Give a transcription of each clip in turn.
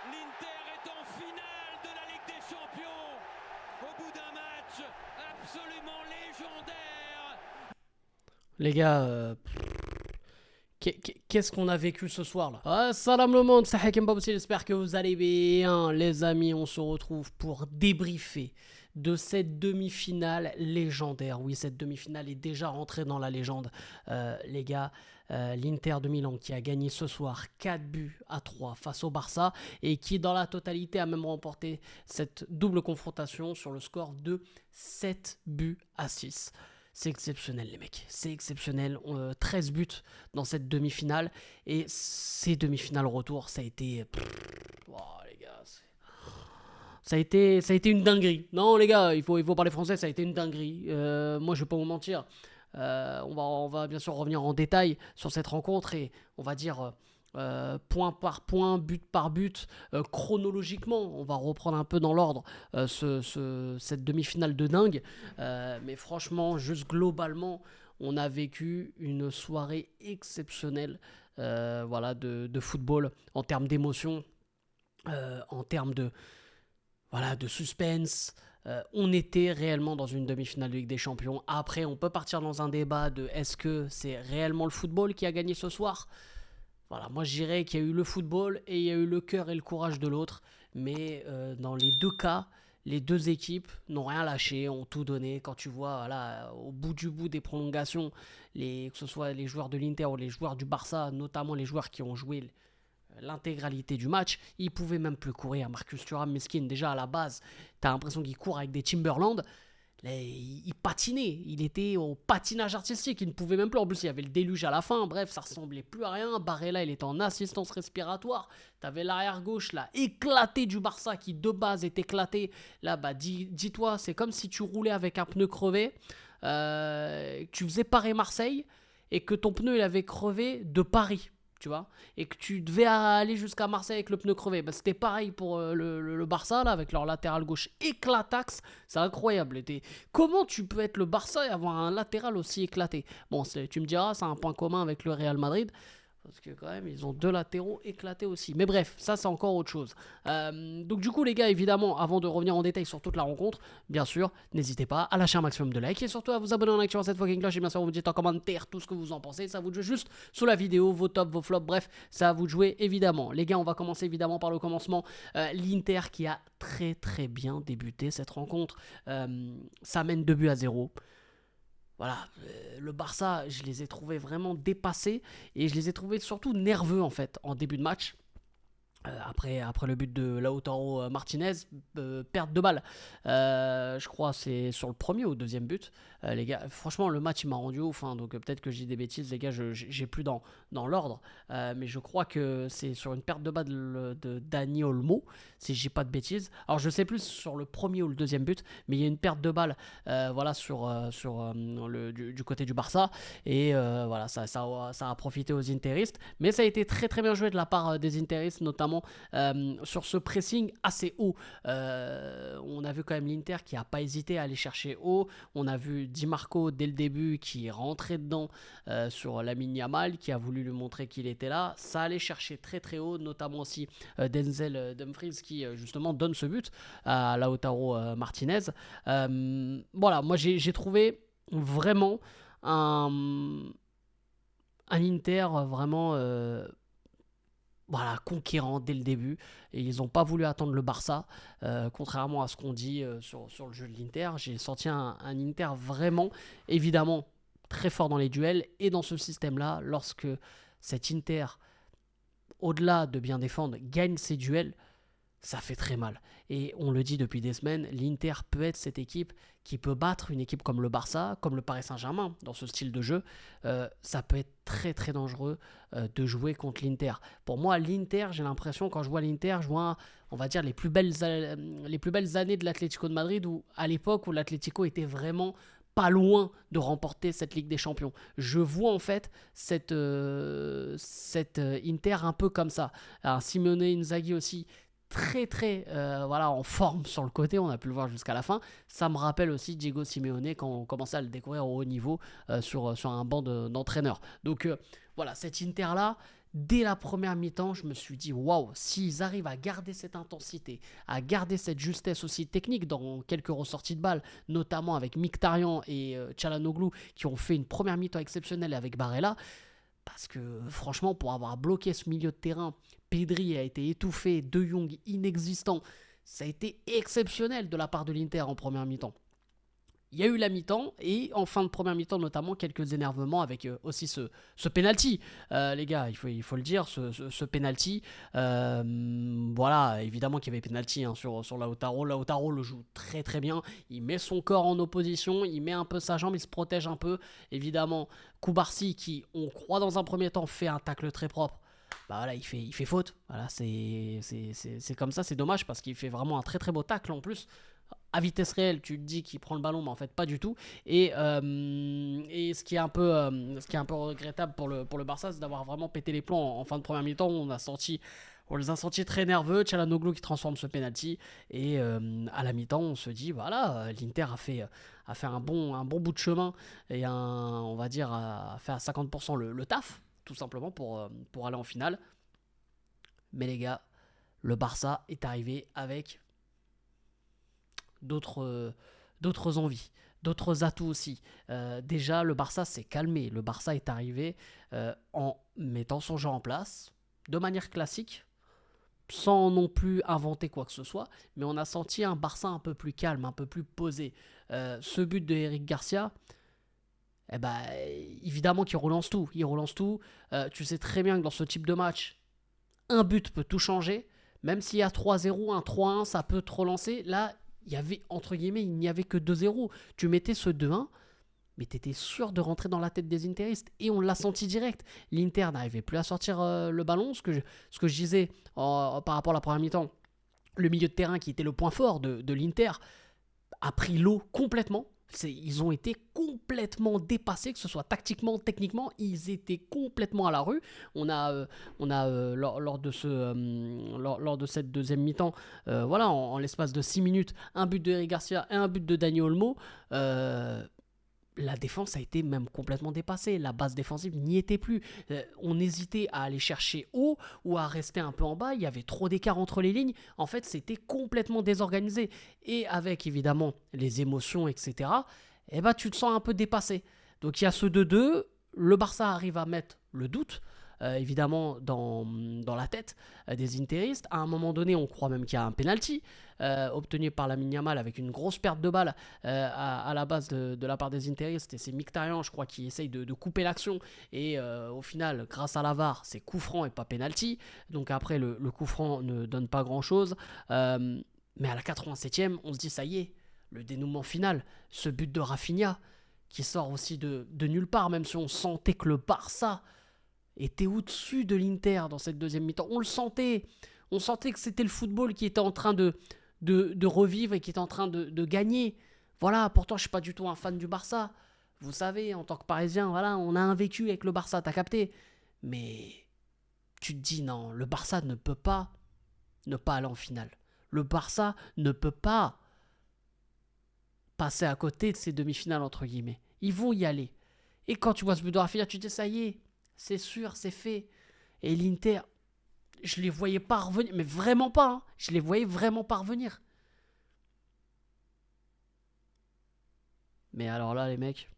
L'Inter est en finale de la Ligue des Champions. Au bout d'un match absolument légendaire. Les gars, qu'est-ce qu'on a vécu ce soir là? Salam le monde, c'est Hakim Babousi, j'espère que vous allez bien. Les amis, on se retrouve pour débriefer de cette demi-finale légendaire. Oui, cette demi-finale est déjà rentrée dans la légende. Les gars, l'Inter de Milan qui a gagné ce soir 4 buts à 3 face au Barça et qui dans la totalité a même remporté cette double confrontation sur le score de 7 buts à 6. C'est exceptionnel les mecs, c'est exceptionnel, 13 buts dans cette demi-finale et ces demi-finales retour ça a été... Oh, les gars, ça a été une dinguerie. Non les gars, il faut parler français, ça a été une dinguerie. Moi je vais pas vous mentir, on va bien sûr revenir en détail sur cette rencontre et on va dire... point par point, but par but, chronologiquement, on va reprendre un peu dans l'ordre cette demi-finale de dingue. Mais franchement, juste globalement, on a vécu une soirée exceptionnelle voilà, de football en termes d'émotion, en termes de, voilà, de suspense. On était réellement dans une demi-finale de Ligue des Champions. Après, on peut partir dans un débat de est-ce que c'est réellement le football qui a gagné ce soir ? Voilà, moi je dirais qu'il y a eu le football et il y a eu le cœur et le courage de l'autre. Mais dans les deux cas, les deux équipes n'ont rien lâché, ont tout donné. Quand tu vois, voilà, au bout des prolongations, que ce soit les joueurs de l'Inter ou les joueurs du Barça, notamment les joueurs qui ont joué l'intégralité du match, ils pouvaient même plus courir. Marcus Thuram, Meskin, déjà à la base, t'as l'impression qu'il court avec des Timberland. Là, il patinait, il était au patinage artistique, il ne pouvait même plus. En plus, il y avait le déluge à la fin. Bref, ça ressemblait plus à rien. Barella, il était en assistance respiratoire. T'avais l'arrière gauche là, éclaté du Barça qui de base est éclaté. Là, bah, dis-toi, c'est comme si tu roulais avec un pneu crevé, tu faisais Paris-Marseille et que ton pneu il avait crevé de Paris. Tu vois, et que tu devais aller jusqu'à Marseille avec le pneu crevé. Bah, c'était pareil pour le Barça, là, avec leur latéral gauche éclataxe. C'est incroyable. Comment tu peux être le Barça et avoir un latéral aussi éclaté? Bon, tu me diras, c'est un point commun avec le Real Madrid. Parce que quand même, ils ont deux latéraux éclatés aussi. Mais bref, ça c'est encore autre chose. Donc du coup les gars, évidemment, avant de revenir en détail sur toute la rencontre, bien sûr, n'hésitez pas à lâcher un maximum de likes et surtout à vous abonner en activant cette fucking cloche. Et bien sûr, vous me dites en commentaire tout ce que vous en pensez. Ça vous joue juste sous la vidéo, vos tops, vos flops, bref, ça à vous de jouer évidemment. Les gars, on va commencer évidemment par le commencement. L'Inter qui a très très bien débuté cette rencontre. Ça mène 2 buts à 0. Voilà, le Barça, je les ai trouvés vraiment dépassés et je les ai trouvés surtout nerveux en fait en début de match. Après le but de Lautaro Martinez, perte de balle. Je crois c'est sur le premier ou deuxième but. Les gars, franchement, le match il m'a rendu ouf. Hein, donc peut-être que je dis des bêtises, les gars, j'ai plus dans l'ordre. Mais je crois que c'est sur une perte de balle de Dani Olmo, si je dis pas de bêtises. Alors je sais plus sur le premier ou le deuxième but, mais il y a une perte de balle voilà, du côté du Barça. Et voilà, ça a profité aux Interistes. Mais ça a été très très bien joué de la part des Interistes, notamment sur ce pressing assez haut. On a vu quand même l'Inter qui n'a pas hésité à aller chercher haut. On a vu Di Marco dès le début qui est rentré dedans sur Lamine Yamal, qui a voulu lui montrer qu'il était là. Ça allait chercher très très haut, notamment aussi Denzel Dumfries qui justement donne ce but à Lautaro Martinez. Voilà, moi j'ai trouvé vraiment un Inter vraiment voilà, conquérant dès le début. Et ils n'ont pas voulu attendre le Barça, contrairement à ce qu'on dit sur le jeu de l'Inter. J'ai senti un Inter vraiment, évidemment, très fort dans les duels. Et dans ce système-là, lorsque cet Inter, au-delà de bien défendre, gagne ses duels, ça fait très mal. Et on le dit depuis des semaines, l'Inter peut être cette équipe qui peut battre une équipe comme le Barça, comme le Paris Saint-Germain, dans ce style de jeu. Ça peut être très très dangereux de jouer contre l'Inter. Pour moi, l'Inter, j'ai l'impression, quand je vois l'Inter, je vois, on va dire, les plus belles années de l'Atlético de Madrid, où, à l'époque où l'Atlético était vraiment pas loin de remporter cette Ligue des Champions. Je vois en fait cette Inter un peu comme ça. Alors, Simeone Inzaghi aussi, très très voilà, en forme sur le côté, on a pu le voir jusqu'à la fin. Ça me rappelle aussi Diego Simeone quand on commençait à le découvrir au haut niveau sur un banc d'entraîneurs. Donc voilà, cet Inter là, dès la première mi-temps, je me suis dit, waouh, s'ils arrivent à garder cette intensité, à garder cette justesse aussi technique dans quelques ressorties de balles, notamment avec Mkhitaryan et Çalhanoğlu, qui ont fait une première mi-temps exceptionnelle avec Barella, parce que franchement, pour avoir bloqué ce milieu de terrain, Pedri a été étouffé, De Jong inexistant, ça a été exceptionnel de la part de l'Inter en première mi-temps. Il y a eu la mi-temps et en fin de première mi-temps notamment quelques énervements avec aussi ce penalty. Les gars, il faut le dire, ce penalty. Voilà, évidemment qu'il y avait penalty sur Lautaro. Lautaro le joue très très bien. Il met son corps en opposition, il met un peu sa jambe, il se protège un peu. Évidemment, Cubarsí qui, on croit dans un premier temps, fait un tacle très propre. Bah voilà, il fait faute. Voilà, c'est comme ça, c'est dommage parce qu'il fait vraiment un très très beau tacle en plus. À vitesse réelle, tu te dis qu'il prend le ballon, mais en fait pas du tout. Et ce qui est un peu regrettable pour le Barça, c'est d'avoir vraiment pété les plombs en fin de première mi-temps. On les a sentis très nerveux. Çalhanoğlu qui transforme ce penalty. Et à la mi-temps, on se dit voilà, l'Inter a fait un bon bout de chemin et on va dire a fait à 50% le taf, tout simplement pour aller en finale. Mais les gars, le Barça est arrivé avec d'autres envies, d'autres atouts aussi. Déjà, le Barça s'est calmé. Le Barça est arrivé en mettant son jeu en place de manière classique, sans non plus inventer quoi que ce soit, mais on a senti un Barça un peu plus calme, un peu plus posé. Ce but de Eric Garcia, évidemment qu'il relance tout. Il relance tout. Tu sais très bien que dans ce type de match, un but peut tout changer. Même s'il y a 3-0, un 3-1, ça peut te relancer. Là, il y avait, entre guillemets, il n'y avait que 2-0. Tu mettais ce 2-1, mais tu étais sûr de rentrer dans la tête des interistes. Et on l'a senti direct. L'Inter n'arrivait plus à sortir le ballon. Ce que je disais par rapport à la première mi-temps, le milieu de terrain qui était le point fort de l'Inter a pris l'eau complètement. Ils ont été complètement dépassés, que ce soit tactiquement, techniquement, ils étaient complètement à la rue. Lors de cette deuxième mi-temps, voilà, en l'espace de 6 minutes, un but de Eric Garcia et un but de Dani Olmo. La défense a été même complètement dépassée. La base défensive n'y était plus. On hésitait à aller chercher haut ou à rester un peu en bas. Il y avait trop d'écart entre les lignes. En fait, c'était complètement désorganisé. Et avec, évidemment, les émotions, etc., tu te sens un peu dépassé. Donc, il y a ce 2-2. Le Barça arrive à mettre le doute, évidemment, dans la tête des interistes. À un moment donné, on croit même qu'il y a un penalty obtenu par Lamine Yamal avec une grosse perte de balle à la base de la part des interistes. Et c'est Mkhitaryan, je crois, qui essaye de couper l'action. Et au final, grâce à la VAR, c'est coup franc et pas penalty. Donc après, le coup franc ne donne pas grand-chose. Mais à la 87e, on se dit, ça y est, le dénouement final. Ce but de Rafinha, qui sort aussi de nulle part, même si on sentait que le Barça était au-dessus de l'Inter dans cette deuxième mi-temps. On le sentait. On sentait que c'était le football qui était en train de revivre et qui était en train de gagner. Voilà, pourtant je ne suis pas du tout un fan du Barça. Vous savez, en tant que Parisien, voilà, on a un vécu avec le Barça, t'as capté. Mais tu te dis non, le Barça ne peut pas ne pas aller en finale. Le Barça ne peut pas passer à côté de ces demi-finales, entre guillemets. Ils vont y aller. Et quand tu vois ce but de Rafinha, tu te dis ça y est, c'est sûr, c'est fait. Et l'Inter, je les voyais pas revenir, mais vraiment pas, hein. Je les voyais vraiment pas revenir. Mais alors là, les mecs,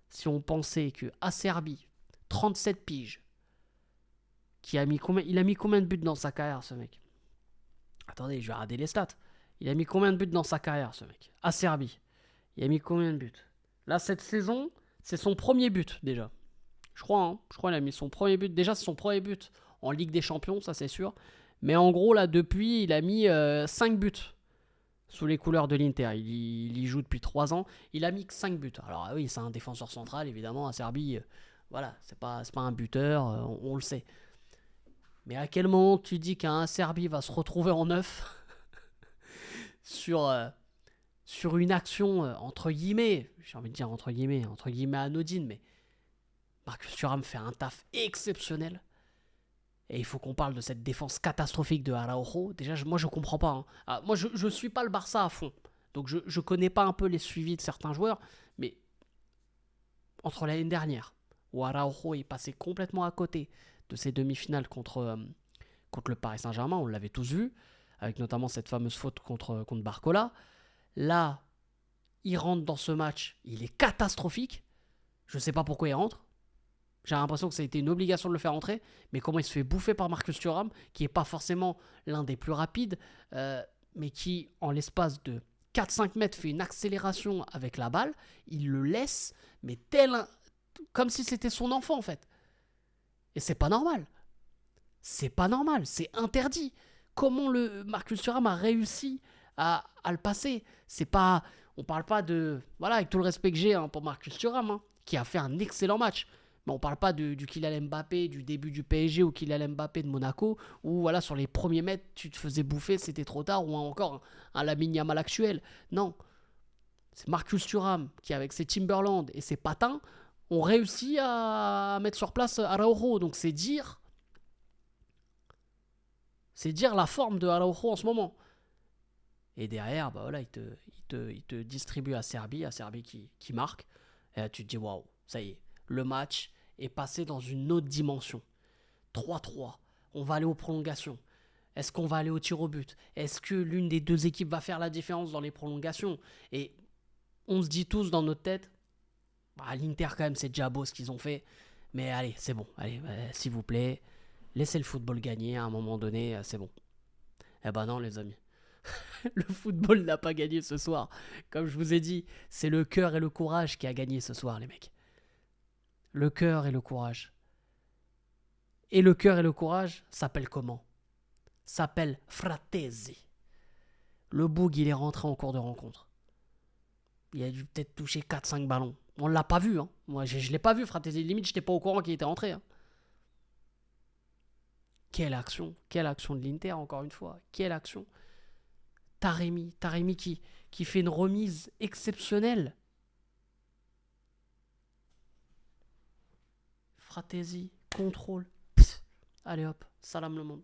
si on pensait que Acerbi, 37 piges, il a mis combien de buts dans sa carrière, ce mec? Attendez, je vais regarder les stats. Il a mis combien de buts dans sa carrière, ce mec? Acerbi, il a mis combien de buts? Là, cette saison, c'est son premier but, déjà. Je crois qu'il a mis son premier but. Déjà, c'est son premier but en Ligue des Champions, ça c'est sûr. Mais en gros, là, depuis, il a mis 5 buts sous les couleurs de l'Inter. Il y joue depuis 3 ans. Il a mis que 5 buts. Alors oui, c'est un défenseur central, évidemment. Acerbi, voilà, c'est pas un buteur, on le sait. Mais à quel moment tu dis qu'un Acerbi va se retrouver en neuf sur une action, entre guillemets, j'ai envie de dire entre guillemets anodine, mais Marcus Thuram fait un taf exceptionnel. Et il faut qu'on parle de cette défense catastrophique de Araujo. Déjà, moi, je comprends pas. Hein. Ah, moi, je suis pas le Barça à fond. Donc, je connais pas un peu les suivis de certains joueurs. Mais entre l'année dernière, où Araujo est passé complètement à côté de ces demi-finales contre le Paris Saint-Germain, on l'avait tous vu, avec notamment cette fameuse faute contre Barcola. Là, il rentre dans ce match, il est catastrophique. Je ne sais pas pourquoi il rentre. J'ai l'impression que ça a été une obligation de le faire entrer, mais comment il se fait bouffer par Marcus Thuram, qui n'est pas forcément l'un des plus rapides, mais qui, en l'espace de 4-5 mètres, fait une accélération avec la balle. Il le laisse, mais comme si c'était son enfant, en fait. Et c'est pas normal. C'est pas normal, c'est interdit. Comment le Marcus Thuram a réussi à le passer? C'est pas... On parle pas de... Voilà, avec tout le respect que j'ai pour Marcus Thuram, qui a fait un excellent match. Mais on parle pas du Kylian Mbappé du début du PSG ou Kylian Mbappé de Monaco, où voilà, sur les premiers mètres, tu te faisais bouffer, c'était trop tard, ou encore un Lamine Yamal actuel. Non. C'est Marcus Thuram qui, avec ses Timberland et ses patins, ont réussi à mettre sur place Araujo. Donc c'est dire la forme de Araujo en ce moment. Et derrière, bah voilà, il te distribue à Serbie qui marque. Et là, tu te dis, waouh, ça y est, le match est passé dans une autre dimension. 3-3, on va aller aux prolongations. Est-ce qu'on va aller au tir au but? Est-ce que l'une des deux équipes va faire la différence dans les prolongations? Et on se dit tous dans notre tête, bah, l'Inter quand même, c'est déjà beau ce qu'ils ont fait. Mais allez, c'est bon, allez, s'il vous plaît, laissez le football gagner à un moment donné, c'est bon. Eh ben non, les amis. Le football n'a pas gagné ce soir. Comme je vous ai dit, c'est le cœur et le courage qui a gagné ce soir, les mecs. Le cœur et le courage. Et le cœur et le courage s'appellent comment? S'appelle Fratesi. Le Boug, il est rentré en cours de rencontre. Il a dû peut-être toucher 4-5 ballons. On ne l'a pas vu. Moi, je ne l'ai pas vu, Fratesi. Limite, je n'étais pas au courant qu'il était rentré. Quelle action de l'Inter, encore une fois. Quelle action. Taremi qui fait une remise exceptionnelle. Fratesi, contrôle. Pff, allez hop, salam le monde.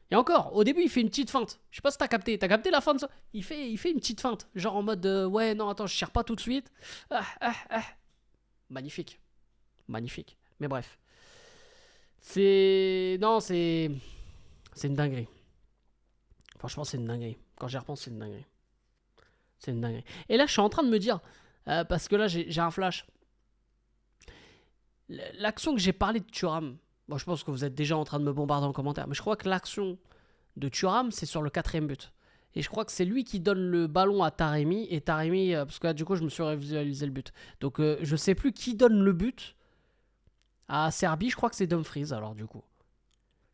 Et encore, au début, il fait une petite feinte. Je sais pas si t'as capté. T'as capté la feinte? Il fait une petite feinte. Genre en mode, ouais, non, attends, je tire pas tout de suite. Magnifique. Mais bref. C'est une dinguerie. Franchement, c'est une dinguerie. Quand j'y repense, c'est une dinguerie. Et là, je suis en train de me dire, parce que là, j'ai un flash. L'action que j'ai parlé de Thuram, bon, je pense que vous êtes déjà en train de me bombarder en commentaire, mais je crois que l'action de Thuram, c'est sur le 4e but. Et je crois que c'est lui qui donne le ballon à Taremi. Et Taremi, parce que là, du coup, je me suis révisualisé le but. Donc, je sais plus qui donne le but à Serbie. Je crois que c'est Dumfries, alors, du coup.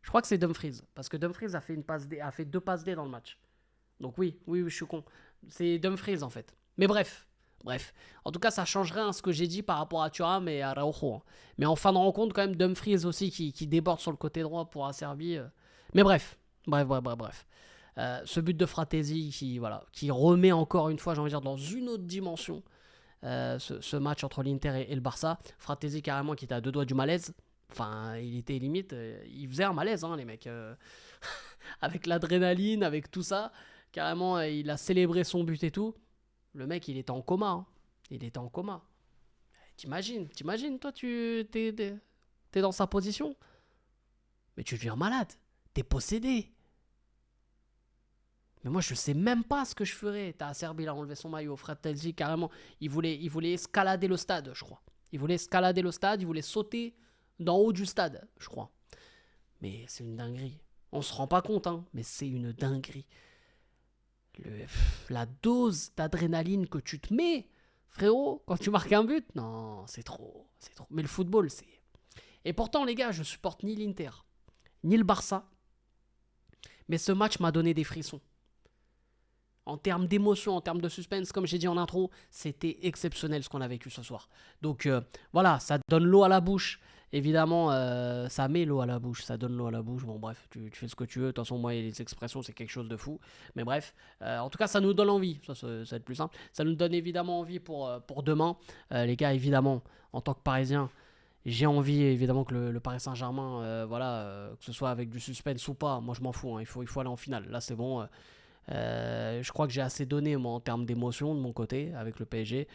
Je crois que c'est Dumfries. Parce que Dumfries a fait 2 passes D dans le match. Donc, oui, je suis con. C'est Dumfries, en fait. Mais bref. En tout cas, ça changerait ce que j'ai dit par rapport à Thuram et à Araujo. Mais en fin de rencontre, quand même, Dumfries aussi qui déborde sur le côté droit pour la Serbie. Mais bref. Ce but de Fratesi qui remet encore une fois, j'ai envie de dire, dans une autre dimension ce match entre l'Inter et le Barça. Fratesi carrément qui était à 2 doigts du malaise. Enfin, il était limite, il faisait un malaise, les mecs. Avec l'adrénaline, avec tout ça. Carrément, il a célébré son but et tout. Le mec, il était en coma. T'imagines, toi, t'es dans sa position. Mais tu deviens malade. T'es possédé. Mais moi, je sais même pas ce que je ferais. T'as Serbie, il a enlevé son maillot. Fratesi, carrément, il voulait escalader le stade, je crois. Il voulait sauter d'en haut du stade, je crois. Mais c'est une dinguerie. On se rend pas compte, mais c'est une dinguerie. La dose d'adrénaline que tu te mets, frérot, quand tu marques un but, non, c'est trop. Mais le football, c'est... Et pourtant, les gars, je supporte ni l'Inter, ni le Barça. Mais ce match m'a donné des frissons. En termes d'émotion, en termes de suspense, comme j'ai dit en intro, c'était exceptionnel ce qu'on a vécu ce soir. Donc voilà, ça donne l'eau à la bouche. Évidemment, ça met l'eau à la bouche, ça donne l'eau à la bouche. Bon bref, tu fais ce que tu veux. De toute façon, moi, les expressions, c'est quelque chose de fou. Mais bref, en tout cas, ça nous donne envie. Ça va être plus simple. Ça nous donne évidemment envie pour demain. Les gars, évidemment, en tant que Parisien, j'ai envie évidemment que le Paris Saint-Germain, que ce soit avec du suspense ou pas, moi je m'en fous. Il faut aller en finale. Là, c'est bon. Je crois que j'ai assez donné moi, en termes d'émotion de mon côté avec le PSG.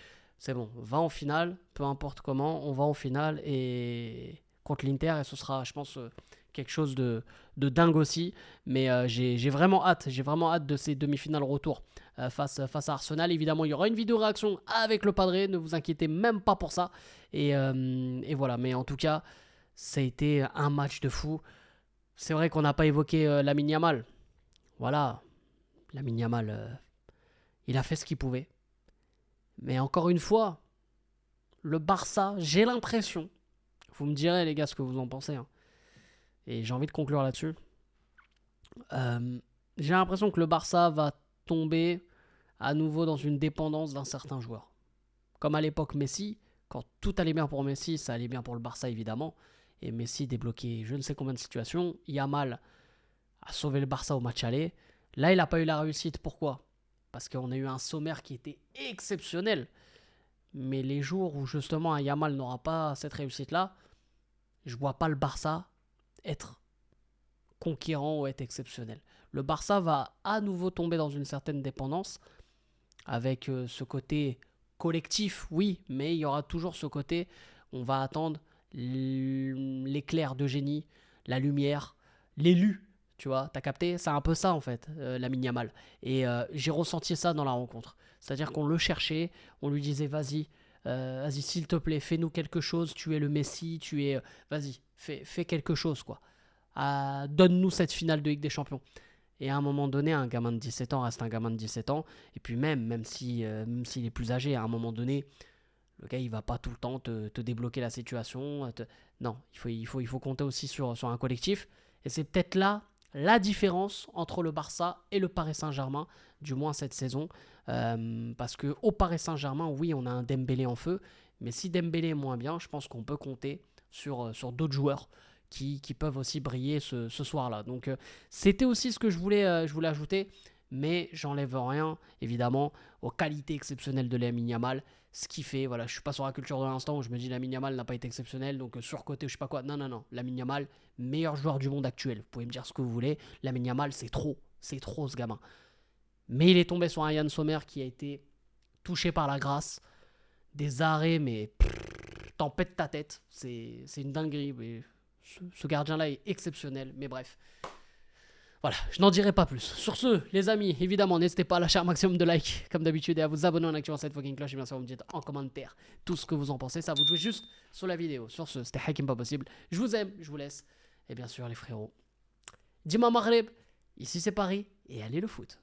C'est bon, va en finale, peu importe comment, on va en finale et contre l'Inter et ce sera, je pense, quelque chose de dingue aussi. Mais j'ai vraiment hâte de ces demi-finales retour face à Arsenal. Évidemment, il y aura une vidéo réaction avec le Padré, ne vous inquiétez même pas pour ça. Et voilà, mais en tout cas, ça a été un match de fou. C'est vrai qu'on n'a pas évoqué Lamine Yamal. Voilà, Lamine Yamal, il a fait ce qu'il pouvait. Mais encore une fois, le Barça, j'ai l'impression, vous me direz les gars ce que vous en pensez, hein, et j'ai envie de conclure là-dessus, j'ai l'impression que le Barça va tomber à nouveau dans une dépendance d'un certain joueur. Comme à l'époque Messi, quand tout allait bien pour Messi, ça allait bien pour le Barça évidemment, et Messi débloquait je ne sais combien de situations, Yamal a sauvé le Barça au match aller, là il n'a pas eu la réussite, pourquoi ? Parce qu'on a eu un sommaire qui était exceptionnel. Mais les jours où justement un Yamal n'aura pas cette réussite-là, je ne vois pas le Barça être conquérant ou être exceptionnel. Le Barça va à nouveau tomber dans une certaine dépendance avec ce côté collectif, oui, mais il y aura toujours ce côté, on va attendre l'éclair de génie, la lumière, l'élu. Tu vois, t'as capté? C'est un peu ça en fait, Lamine Yamal. Et j'ai ressenti ça dans la rencontre. C'est-à-dire qu'on le cherchait, on lui disait vas-y, s'il te plaît, fais-nous quelque chose, tu es le Messi, vas-y, fais quelque chose quoi. Donne-nous cette finale de Ligue des Champions. Et à un moment donné, un gamin de 17 ans reste un gamin de 17 ans. Et puis même s'il est plus âgé, à un moment donné, le gars il va pas tout le temps te débloquer la situation. Non, il faut compter aussi sur un collectif. Et c'est peut-être là la différence entre le Barça et le Paris Saint-Germain, du moins cette saison. Parce qu'au Paris Saint-Germain, oui, on a un Dembélé en feu, mais si Dembélé est moins bien, je pense qu'on peut compter sur d'autres joueurs qui peuvent aussi briller ce soir-là. Donc c'était aussi ce que je voulais ajouter, mais j'enlève rien, évidemment, aux qualités exceptionnelles de Lamine Yamal. Ce qui fait, voilà, je suis pas sur la culture de l'instant où je me dis Lamine Yamal n'a pas été exceptionnel, donc surcoté ou je sais pas quoi. Non. Lamine Yamal, meilleur joueur du monde actuel. Vous pouvez me dire ce que vous voulez. Lamine Yamal, c'est trop ce gamin. Mais il est tombé sur un Yann Sommer qui a été touché par la grâce. Des arrêts, mais t'en pètes ta tête. C'est une dinguerie. Mais ce gardien-là est exceptionnel. Mais bref. Voilà, je n'en dirai pas plus. Sur ce, les amis, évidemment, n'hésitez pas à lâcher un maximum de likes, comme d'habitude, et à vous abonner en activant cette fucking cloche. Et bien sûr, vous me dites en commentaire tout ce que vous en pensez. Ça vous jouez juste sur la vidéo. Sur ce, c'était Hakim Pas Possible. Je vous aime, je vous laisse. Et bien sûr, les frérots, dis-moi Maghreb, ici c'est Paris, et allez le foot.